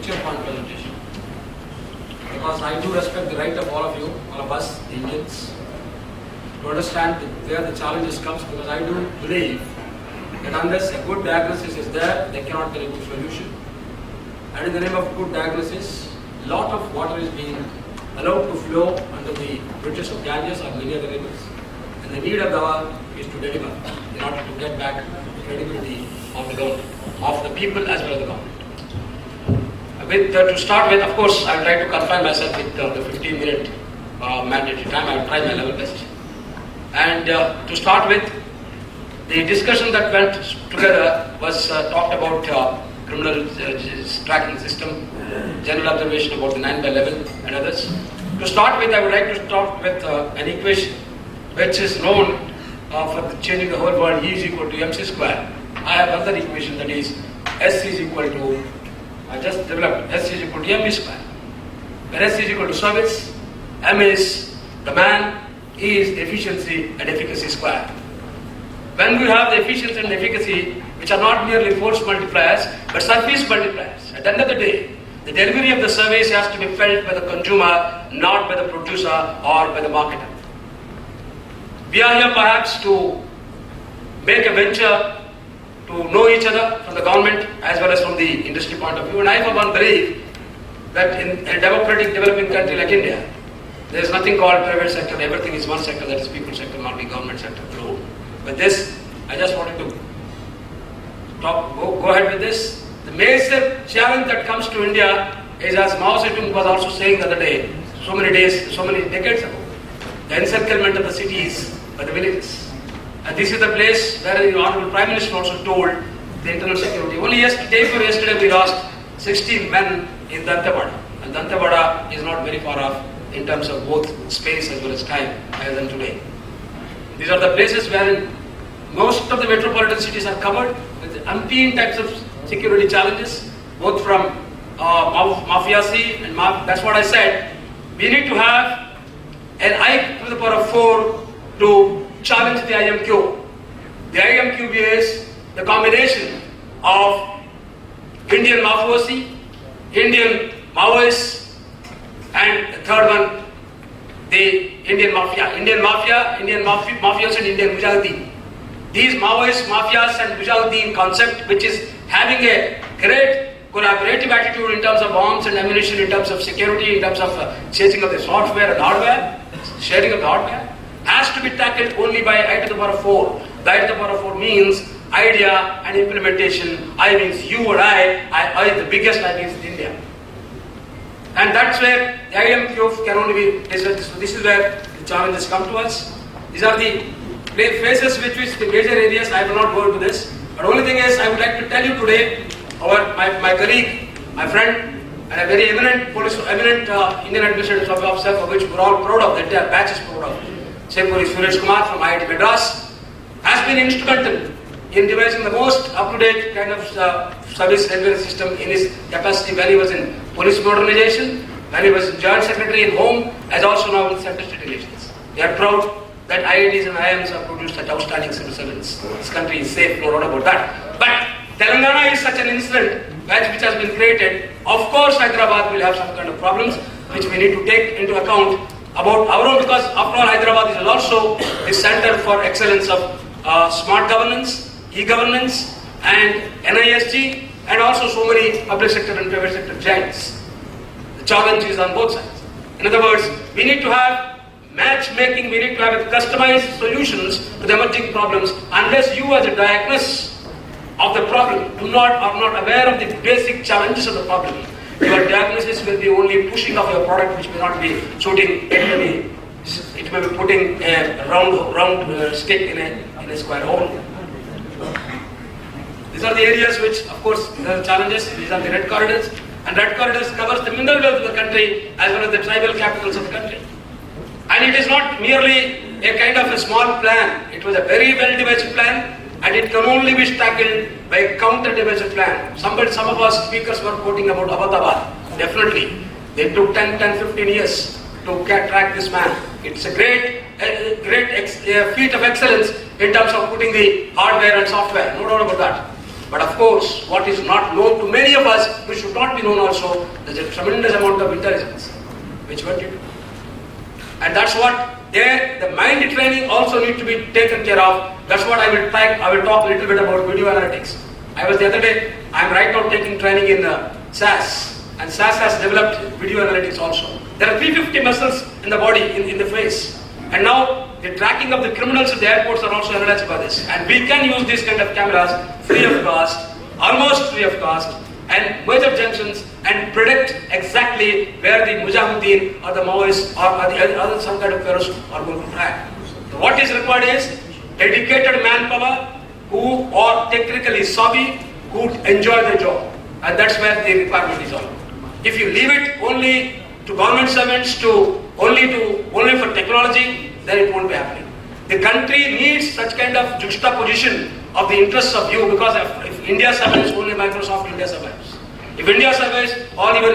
picture point presentation. Because I do respect the right of all of you, all of us, the Indians, to understand where the challenges comes, because I do believe that unless a good diagnosis is there cannot be a good solution. And in the name of good diagnosis, a lot of water is being allowed to flow under the bridges of Ganges or many other rivers. And the need of the hour is to deliver in order to get back the credibility of the government, of the people as well as the government. To start with, of course, I will try to confine myself with the 15-minute mandatory time. I will try my level best. And to start with, the discussion that went together was talked about criminal tracking system, general observation about the 9/11 and others. To start with, I would like to start with an equation which is known for changing the whole world. E is equal to mc square. I have another equation, that is S is equal to, I just developed S is equal to mv square. Where S is equal to service, M is the man, E is efficiency and efficacy square. When we have the efficiency and efficacy, which are not merely force multipliers, but service multipliers, at the end of the day, the delivery of the service has to be felt by the consumer, not by the producer or by the marketer. We are here perhaps to make a venture to know each other from the government as well as from the industry point of view. And I for one believe that in a democratic developing country like India, there is nothing called private sector, everything is one sector, that is people sector, not the government sector. So with this, I just wanted to go ahead with this. The major challenge that comes to India is, as Maoist was also saying the other day, so many decades ago, the encirclement of the cities by the villages. And this is the place where the Honorable Prime Minister also told the internal security. Only yesterday we lost 16 men in Dantewada. And Dantewada is not very far off in terms of both space as well as time as than today. These are the places where most of the metropolitan cities are covered with umpteen types of security challenges, both from mafiacy and that's what I said. We need to have an I to the power of 4 to challenge the IMQ. The IMQ is the combination of Indian Mafia, Indian Maoists, and the third one, the Indian Mafia. Indian Mafias and Indian Mujahideen. These Maoist, Mafias and Mujahideen concept, which is having a great collaborative attitude in terms of arms and ammunition, in terms of security, in terms of chasing of the software and hardware, sharing of the hardware, has to be tackled only by I to the power of 4. The I to the power of 4 means idea and implementation. I means you or I the biggest I means India. And that's where the IMQ can only be researched. So this is where the challenges come to us. These are the phases which the major areas. I will not go into this. But only thing is, I would like to tell you today, my colleague, my friend, and a very eminent Indian administrative officer, for which we're all proud of, the entire batch is proud of, Suresh Kumar from IIT Madras, has been instrumental in devising the most up-to-date kind of service delivery system in his capacity when he was in police modernization, when he was Joint Secretary in Home, as also now in Central State Relations. We are proud that IITs and IIMs have produced such outstanding civil servants. This country is safe, no doubt about that. But Telangana is such an incident which has been created. Of course, Hyderabad will have some kind of problems which we need to take into account about our own, because after all, Hyderabad is also the center for excellence of smart governance, e-governance, and NISG, and also so many public sector and private sector giants. The challenge is on both sides. In other words, we need to have matchmaking, we need to have customized solutions to the emerging problems. Unless you as a diagnosis of the problem are not aware of the basic challenges of the problem, your diagnosis will be only pushing off your product, which may not be suiting anybody. It may be putting a round stick in a square hole. These are the areas which, of course, there are challenges. These are the red corridors. And red corridors covers the mineral wealth of the country as well as the tribal capitals of the country. And it is not merely a kind of a small plan. It was a very well-devised plan, and it can only be tackled by a counter-devised plan. Some of our speakers were quoting about Ahmedabad. Definitely. They took 10, 15 years to track this man. It's a great feat of excellence in terms of putting the hardware and software. No doubt about that. But of course, what is not known to many of us, which should not be known also, there's a tremendous amount of intelligence which went into it. And that's what the mind training also need to be taken care of. That's what I will talk a little bit about video analytics. I was the other day, I'm right now taking training in SAS, and SAS has developed video analytics also. There are 350 muscles in the body, in the face. And now the tracking of the criminals at the airports are also analyzed by this. And we can use these kind of cameras free of cost, almost free of cost, and major junctions, and predict exactly where the Mujahideen or the Maoists or the other some kind of terrorists are going to track. So what is required is dedicated manpower who are technically savvy, who enjoy the job. And that's where the requirement is all. If you leave it only to government servants, only for technology, then it won't be happening. The country needs such kind of juxtaposition of the interests of you, because if India survives, only Microsoft India survives. If India survives, all your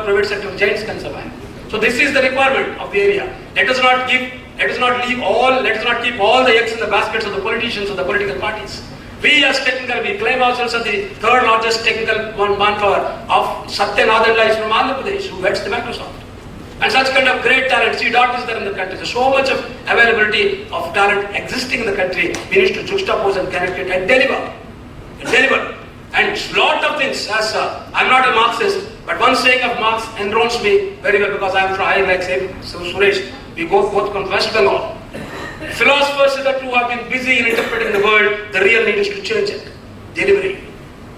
private sector giants can survive. So this is the requirement of the area. Let us not keep all the eggs in the baskets of the politicians or the political parties. We as technical, we claim ourselves as the third largest technical manpower of Satya Nadella is from Andhra Pradesh, who heads the Microsoft. And such kind of great talent, C-Dot is there in the country. There's so much of availability of talent existing in the country. We need to juxtapose and connect it and deliver. And lot of things, as I'm not a Marxist, but one saying of Marx enrolls me very well, because I like saying, so Suresh, we both come from West Bengal. Philosophers who have been busy in interpreting the world, the real need is to change it.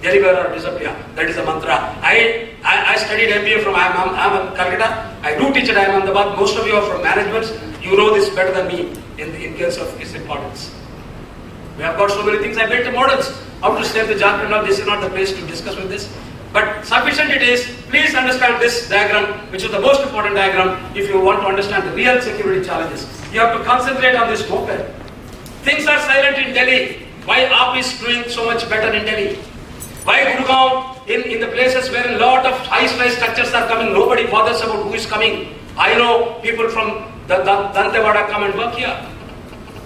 Deliver or disappear. That is the mantra. I studied MBA from I'm Calcutta. I do teach at Ahmedabad. Most of you are from management. You know this better than me in case of its importance. We have got so many things. I built the models. How to save the Jharkhand. Now this is not the place to discuss with this. But sufficient it is, please understand this diagram, which is the most important diagram if you want to understand the real security challenges. You have to concentrate on this moped. Things are silent in Delhi. Why AAP is doing so much better in Delhi? Why Gurgaon, in the places where a lot of high-rise structures are coming, nobody bothers about who is coming. I know people from the Dantewada come and work here.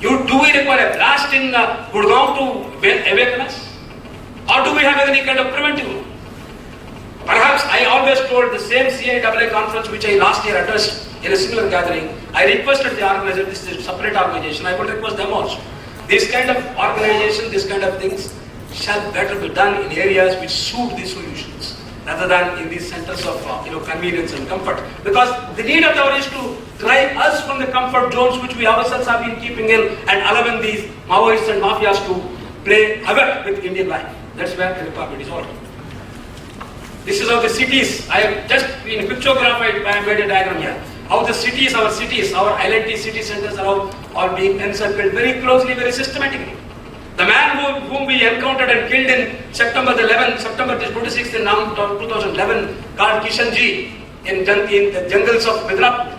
Do we require a blast in Gurgaon to awaken us? Or do we have any kind of preventive? Perhaps I always told the same CIAA conference which I last year addressed in a similar gathering. I requested the organizer, this is a separate organization, I would request them also. This kind of organization, this kind of things shall better be done in areas which suit these solutions, rather than in these centers of convenience and comfort. Because the need of the hour is to drive us from the comfort zones which we ourselves have been keeping in, and allowing these Maoists and Mafias to play havoc with Indian life. That's where the requirement is all. This is how the cities, I have just in a pictograph I made a diagram here. How the cities, our LNT city centers are being encircled very closely, very systematically. The man whom we encountered and killed in September 26th in 2011, called Kishanji, in the jungles of Midnapur.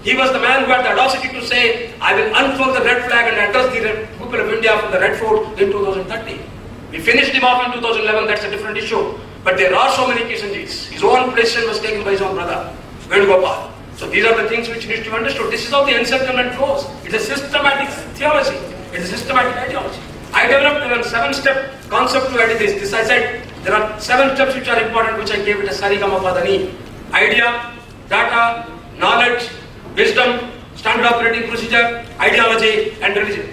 He was the man who had the audacity to say, I will unfurl the red flag and address the people of India from the Red Fort in 2030. We finished him off in 2011, that's a different issue. But there are so many Kishanjis. His own position was taken by his own brother, Venugopal. So these are the things which need to be understood. This is how the encirclement goes. It's a systematic theology. It's a systematic ideology. I developed a 7-step concept to edit this. I said there are 7 steps which are important, which I gave it a Sarigamapadani. Idea, data, knowledge, wisdom, standard operating procedure, ideology, and religion.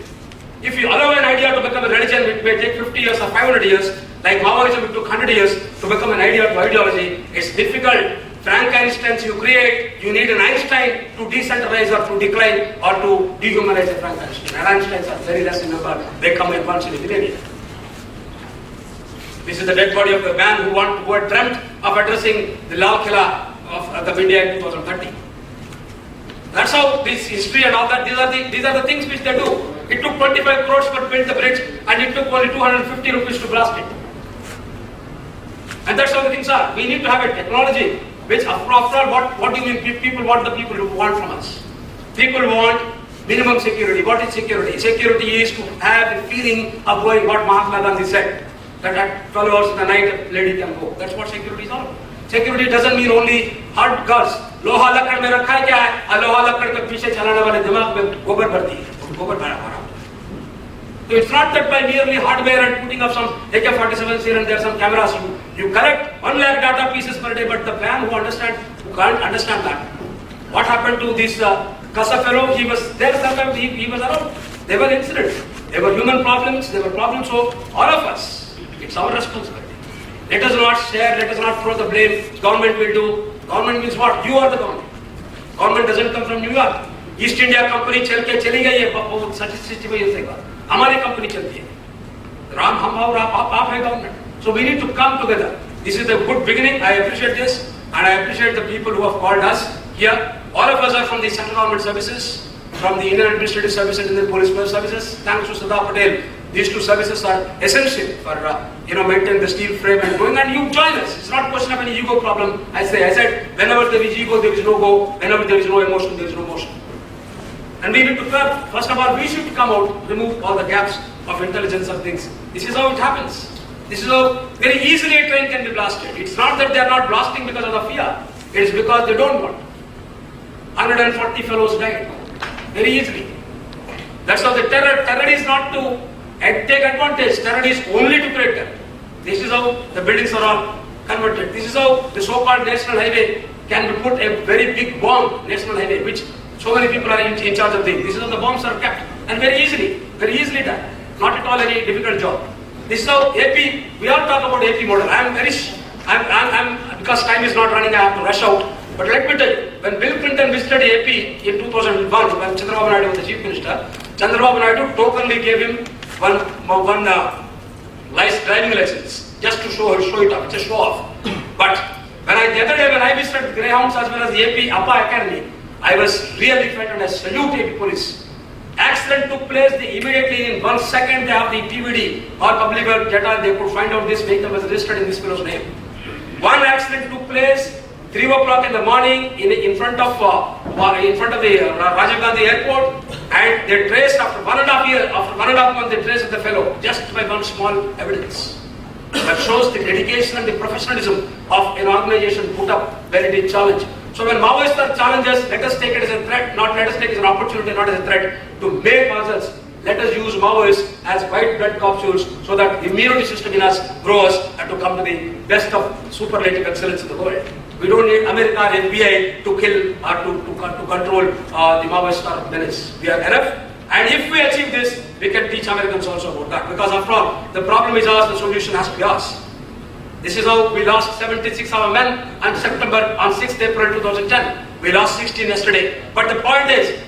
If you allow an idea to become a religion, it may take 50 years or 500 years. Like Maoism, it took 100 years to become an idea to ideology. It's difficult. Frankensteins you create, you need an Einstein to decentralize or to decline or to dehumanize a Frankenstein. And Einsteins are very less in number. They come in once in a millennium. This is the dead body of the man who had dreamt of addressing the Lal Killa of India in 2030. That's how this history and all that, these are the things which they do. It took 25 crores to build the bridge, and it took only 250 rupees to blast it. And that's how the things are. We need to have a technology which, after all, what do you mean people want the people to want from us? People want minimum security. What is security? Security is to have a feeling of going what Mahatma Gandhi said, that at 12 hours in the night a lady can go. That's what security is all about. Security doesn't mean only hard girls. लोहा लकड़ में रखा है क्या है? लोहा लकड़ के पीछे चलाने वाले दिमाग में गोबर भरती है. गोबर भरा. So it's not that by merely hardware and putting up some AK-47s here and there, some cameras, you collect 1 lakh data pieces per day, but the man who can't understand that. What happened to this Kasa fellow? He was there sometimes, he was around. There were incidents. There were human problems, there were problems. So all of us, it's our responsibility. Let us not share, let us not throw the blame. Government will do. Government means what? You are the government. Government doesn't come from New York. East India Company चली गई है 65 years ago. हमारी company चलती है. राम हम और आप है government. So we need to come together. This is the good beginning. I appreciate this, and I appreciate the people who have called us here. All of us are from the central government services, from the Indian Administrative Services and the Police Services. Thanks to Sardar Patel. These two services are essential for maintaining the steel frame and going. And you join us. It's not a question of any ego problem. I said whenever there is ego, there is no go. Whenever there is no emotion, there is no motion. And we need to curb. First of all, we should come out, remove all the gaps of intelligence of things. This is how it happens. This is how very easily a train can be blasted. It's not that they are not blasting because of the fear. It is because they don't want. 140 fellows died very easily. That's how the terror is not to take advantage. Terror is only to create terror. This is how the buildings are all converted. This is how the so-called national highway can be put a very big bomb, national highway, which so many people are in charge of things. This is how the bombs are kept. And very easily done. Not at all any difficult job. This is how AP, we all talk about AP model. Because time is not running, I have to rush out. But let me tell you, when Bill Clinton visited AP in 2001, when Chandrababu Naidu was the Chief Minister, Chandrababu Naidu tokenly gave him one driving license, just to show it up, just show off. But the other day when I visited Greyhounds as well as the AP APA Academy, I was really frightened. I salute AP police. Accident took place, they immediately in 1 second they have the TVD or public data, they could find out this vehicle was registered in this fellow's name. One accident took place 3 o'clock in the morning in front of the Rajiv Gandhi airport, and they traced after 1.5 months they traced the fellow just by one small evidence. That shows the dedication and the professionalism of an organization put up when it is challenged. So when Maoists are challenges, let us take it as a threat, not let us take it as an opportunity, not as a threat to make ourselves. Let us use Maoists as white blood capsules so that the immunity system in us grows and to come to the best of superlative excellence in the world. We don't need America and FBI to kill or to control the Maoist menace. We are enough. And if we achieve this, we can teach Americans also about that. Because after all, the problem is ours, the solution has to be ours. This is how we lost 76 of our men on 6th April 2010. We lost 16 yesterday. But the point is,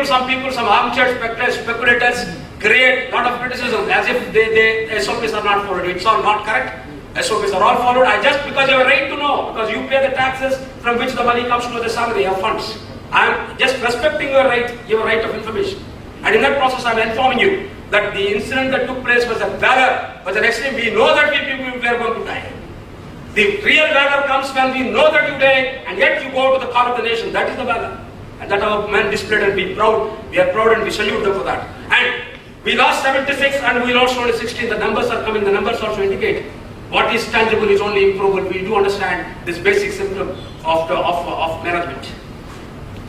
some armchair speculators create a lot of criticism as if the SOPs are not followed. It's all not correct. SOPs are all followed. Because you have a right to know, because you pay the taxes from which the money comes to the salary of funds. I am just respecting your right of information. And in that process, I am informing you that the incident that took place was a valor, was an extreme. We know that people were going to die. The real valor comes when we know that you die, and yet you go to the call of the nation. That is the valor. And that our men displayed, and be proud. We are proud and we salute them for that. And we lost 76 and we lost only 16. The numbers are coming. The numbers also indicate what is tangible is only improvable. We do understand this basic symptom of management.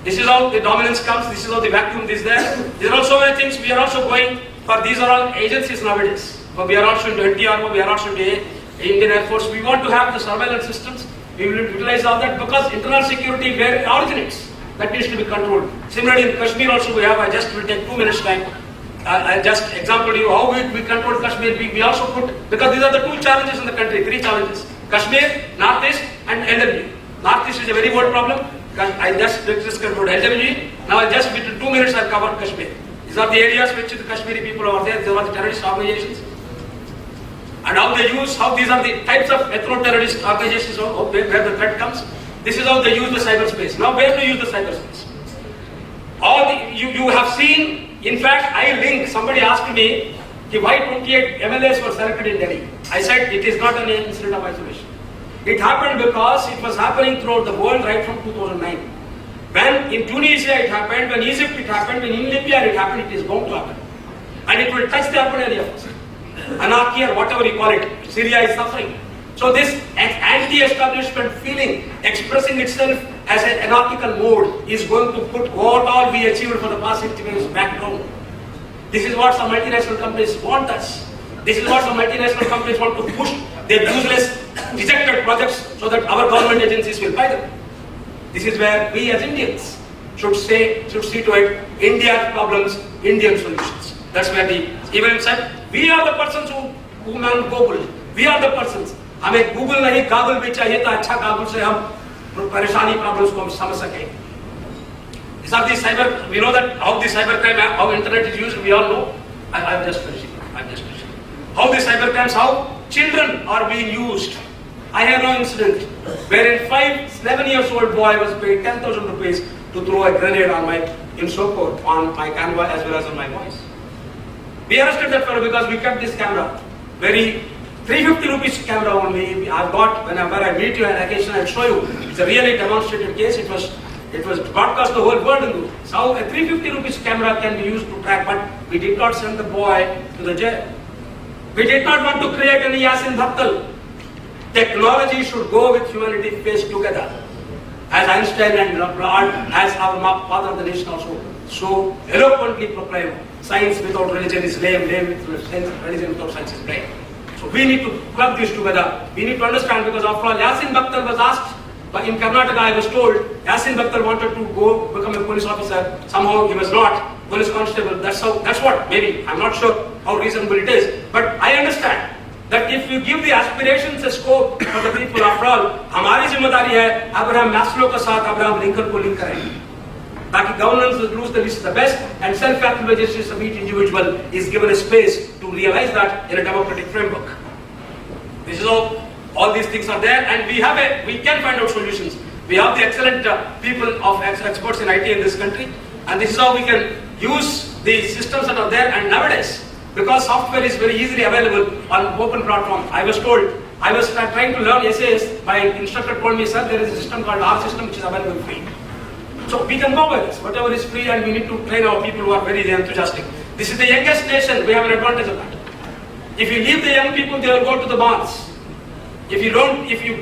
This is how the dominance comes. This is how the vacuum is there. There are also many things we are also going for. These are all agencies nowadays. But we are also into NTRO. We are also into Indian Air Force. We want to have the surveillance systems. We will utilize all that because internal security where it originates. That needs to be controlled. Similarly, in Kashmir also we have, I just will take 2 minutes time. I'll just example you how we control Kashmir. We also put, because these are the 2 challenges in the country, 3 challenges. Kashmir, Northeast and LWG. Northeast is a very old problem. I just discussed about LWG. Now I'll just, within 2 minutes I'll cover Kashmir. These are the areas which the Kashmiri people are there. These are the terrorist organizations. And how they use, how these are the types of ethno-terrorist organizations where the threat comes. This is how they use the cyberspace. Now where to use the cyberspace? You have seen, in fact, somebody asked me, why 28 MLAs were selected in Delhi. I said it is not an incident of isolation. It happened because it was happening throughout the world right from 2009. When in Tunisia it happened, when Egypt it happened, when in Libya it happened, it is bound to happen. And it will touch the urban area first. Anarchy or whatever you call it, Syria is suffering. So this anti-establishment feeling expressing itself as an anarchical mode is going to put what all we achieved for the past 60 years back down. This is what some multinational companies want us. This is what some multinational companies want to push their useless, rejected projects so that our government agencies will buy them. This is where we as Indians should see to it, India's problems, Indian solutions. That's where the even said, we are the persons who man Google. We are the persons. हमें Google नहीं, Google भी चाहिए तो अच्छा Google से हम परेशानी problems को हम समझ सकें. These are the cyber. We know that how the cyber crime, how internet is used. We all know. I'm just finishing. How the cyber crimes, how children are being used. I have no incident wherein 7 years old boy was paid 10,000 rupees to throw a grenade on in Sopot on my camera as well as on my voice. We arrested that fellow because we kept this camera. Very 350 rupees camera only. I've got whenever I meet you and occasion I'll show you. It's a really demonstrated case. It was broadcast the whole world. So a 350 rupees camera can be used to track, but we did not send the boy to the jail. We did not want to create any Yasin Bhattal. Technology should go with humanity face together. As Einstein and as our father of the nation also so eloquently proclaimed, science without religion is lame, religion without science is lame. So we need to plug this together. We need to understand, because after all, Yasin Bhattal was asked, but in Karnataka I was told, Yasin Bhattal wanted to go become a police officer. Somehow he was not. Police constable, that's what, maybe, I'm not sure how reasonable it is. But I understand that if you give the aspirations a scope for the people, after all, हमारी जिम्मेदारी है Abraham Maslow के साथ Abraham Lincoln को link करें, ताकि governance lose the least the best and self-actualization of each individual is given a space to realize that in a democratic framework. This is all these things are there, and we can find out solutions. We have the excellent people of experts in IT in this country, and this is how we can use the systems that are there. And nowadays, because software is very easily available on open platform, I was trying to learn SAS. My instructor told me, sir, there is a system called R system which is available free. So we can go by this, whatever is free, and we need to train our people who are very enthusiastic. This is the youngest nation, we have an advantage of that. If you leave the young people, they will go to the malls. If you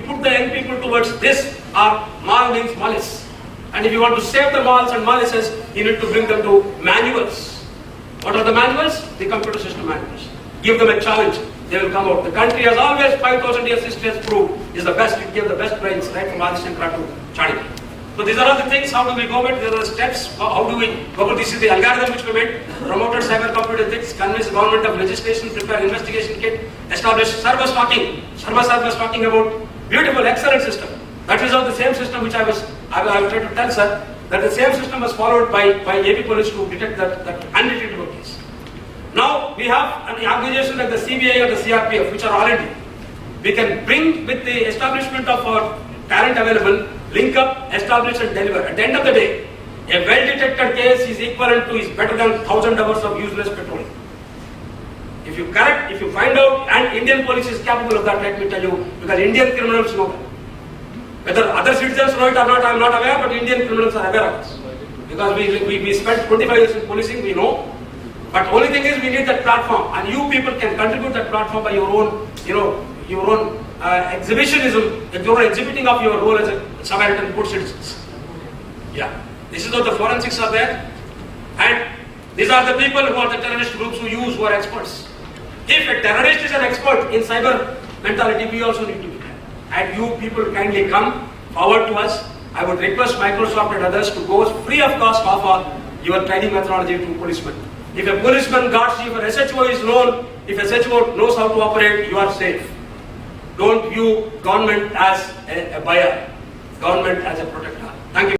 put the young people towards this, mal means malice. And if you want to save the malls and malices, you need to bring them to manuals. What are the manuals? The computer system manuals. Give them a challenge, they will come out. The country has always 5,000 years history has proved is the best. It gave the best brains right from Adi Shankara to Chani. So these are all the things. How do we go about? There are the steps. How do we go about? This is the algorithm which we made. Promoted cyber computer ethics, convinced government of legislation, prepare investigation kit, established server stocking. Server was talking about beautiful, excellent system. That is the same system which I was trying to tell, sir, that the same system was followed by AP police to detect that undetectable case. Now we have an organization like the CBI or the CRPF, which are R&D. We can bring with the establishment of our talent available, link up, establish and deliver. At the end of the day, a well-detected case is equivalent to, is better than 1,000 hours of useless patrolling. If you correct, if you find out, and Indian police is capable of that, let me tell you, because Indian criminals know that. Whether other citizens know it or not, I am not aware, but Indian criminals are aware of this. Because we spent 25 years in policing, we know. But only thing is, we need that platform, and you people can contribute that platform by your own, exhibitionism, your own exhibiting of your role as a Samaritan good citizens. Yeah, this is how the forensics are there, and these are the people who are the terrorist groups who are experts. If a terrorist is an expert in cyber mentality, we also need to be there. And you people kindly come forward to us. I would request Microsoft and others to go free of cost offer your training methodology to policemen. If a policeman guards you, if a SHO is known, if a SHO knows how to operate, you are safe. Don't view government as a buyer, government as a protector. Thank you.